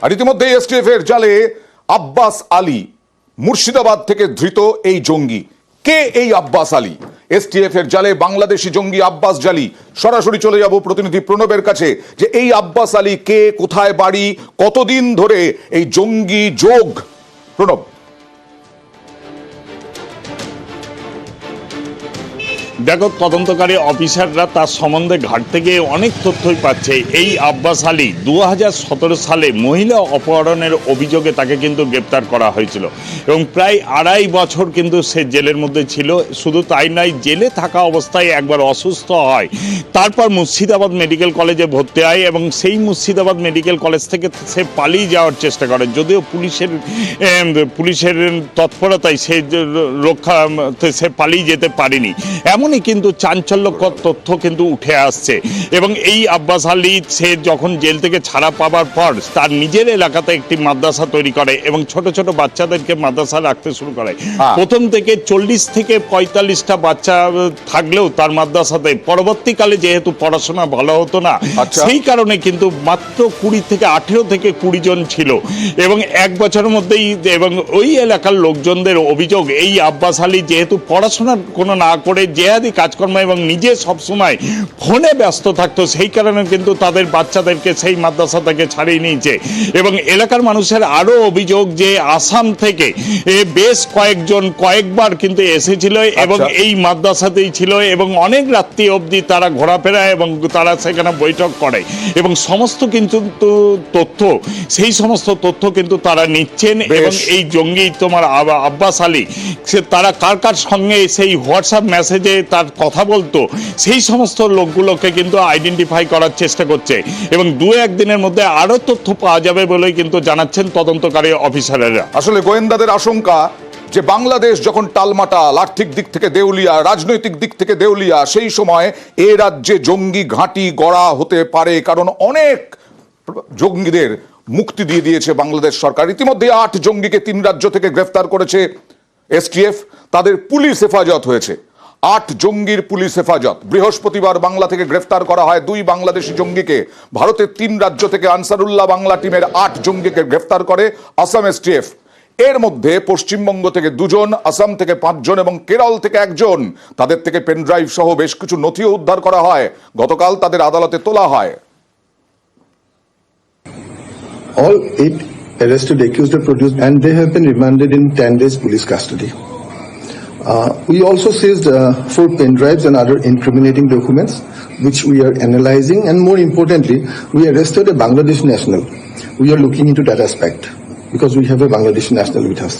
আর ইতিমধ্যে এসটিএফ এর জালে আব্বাস আলী, মুর্শিদাবাদ থেকে ধৃত এই জঙ্গি। কে এই আব্বাস আলী? এসটিএফ এর জালে বাংলাদেশি জঙ্গি আব্বাস জালি। সরাসরি চলে যাব প্রতিনিধি প্রণবের কাছে যে এই আব্বাস আলী কে, কোথায় বাড়ি, কতদিন ধরে এই জঙ্গি যোগ। প্রণব। দেখো, তদন্তকারী অফিসাররা তার সম্বন্ধে ঘাটতে গিয়ে অনেক তথ্যই পাচ্ছে। এই আব্বাস আলী 2017 সালে মহিলা অপহরণের অভিযোগে তাকে কিন্তু গ্রেপ্তার করা হয়েছিল এবং প্রায় 2.5 বছর কিন্তু সে জেলের মধ্যে ছিল। শুধু তাই নয়, জেলে থাকা অবস্থায় একবার অসুস্থ হয়, তারপর মুর্শিদাবাদ মেডিকেল কলেজে ভর্তি হয় এবং সেই মুর্শিদাবাদ মেডিকেল কলেজ থেকে সে পালিয়ে যাওয়ার চেষ্টা করে। যদিও পুলিশের তৎপরতায় সে পালিয়ে যেতে পারেনি। এমনই কিন্তু চাঞ্চল্যকর তথ্য কিন্তু উঠে আসছে এবং এই আব্বাস আলী সে যখন জেল থেকে ছাড়া পাওয়ার পর তার নিজের এলাকাতে একটি মাদ্রাসা তৈরি করে এবং ছোট ছোট বাচ্চাদেরকে মাদ্রাসা রাখতে শুরু করে। প্রথম থেকে 40 থেকে 45টা বাচ্চা থাকলেও তার মাদ্রাসাতে, পরবর্তীকালে যেহেতু পড়াশোনা ভালো হতো না, সেই কারণে কিন্তু মাত্র 18 থেকে 20 জন ছিল এবং 1 বছরের মধ্যেই। এবং ওই এলাকার লোকজনদের অভিযোগ, এই আব্বাস আলী যেহেতু পড়াশোনার কোনো না করে জেহাদি কাজকর্ম এবং নিজে সবসময় ফোনে ব্যস্ত থাকতো, সেই কারণে কিন্তু তাদের বাচ্চাদেরকে সেই মাদ্রাসা থেকে ছাড়িয়ে নিয়েছে। এবং এলাকার মানুষের আরো অভিযোগ যে আসাম থেকে বেশ কয়েকবার কিন্তু এসেছিল এবং এই মাদ্রাসাতেই ছিল এবং অনেক রাত্রি অবধি তারা ঘোরাফেরা এবং তারা সেখানে বৈঠক করে এবং সমস্ত কিন্তু সেই সমস্ত তথ্য কিন্তু তারা নিচ্ছেন। এবং এই জঙ্গি তোমার আব্বাস আলী তারা কার সঙ্গে সেই হোয়াটসঅ্যাপ মেসেজে তার কথা বলতো, সেই সমস্ত লোকগুলোকে কিন্তু আইডেন্টিফাই করার চেষ্টা করছে এবং 2-1 দিনের মধ্যে আরো তথ্য পাওয়া যাবে বলেই কিন্তু জানাচ্ছেন তদন্তকারী অফিসাররা। আসলে গোয়েন্দাদের আশঙ্কা যে বাংলাদেশ যখন টালমাটাল, আর্থিক দিক থেকে দেউলিয়া, রাজনৈতিক দিক থেকে দেউলিয়া, সেই সময় এ রাজ্যে জঙ্গি ঘাঁটি গড়া হতে পারে, কারণ অনেক জঙ্গিদের মুক্তি দিয়ে দিয়েছে বাংলাদেশ সরকার। ইতিমধ্যে 8 জঙ্গিকে 3 রাজ্য থেকে গ্রেফতার করেছে এসটিএফ। তাদের পুলিশ হেফাজত হয়েছে। 8 জঙ্গির পুলিশ হেফাজত। বৃহস্পতিবার বাংলা থেকে গ্রেফতার করা হয় 2 বাংলাদেশি জঙ্গিকে। ভারতের 3 রাজ্য থেকে আনসারুল্লাহ বাংলা টিমের 8 জঙ্গিকে গ্রেফতার করে আসাম এসটিএফ। এর মধ্যে পশ্চিমবঙ্গ থেকে 2 জন, আসাম থেকে 5 জন এবং কেরল থেকে 1 জন। তাদের থেকে পেনড্রাইভ সহ বেশ কিছু নথিও উদ্ধার করা হয়। গতকাল তাদের আদালতে তোলা হয়। All 8 arrested accused are produced and they have been remanded in 10 days police custody. We also seized 4 pen drives and other incriminating documents which we are analyzing, and more importantly we arrested a Bangladeshi national. We are looking into that aspect because we have a Bangladeshi national with us.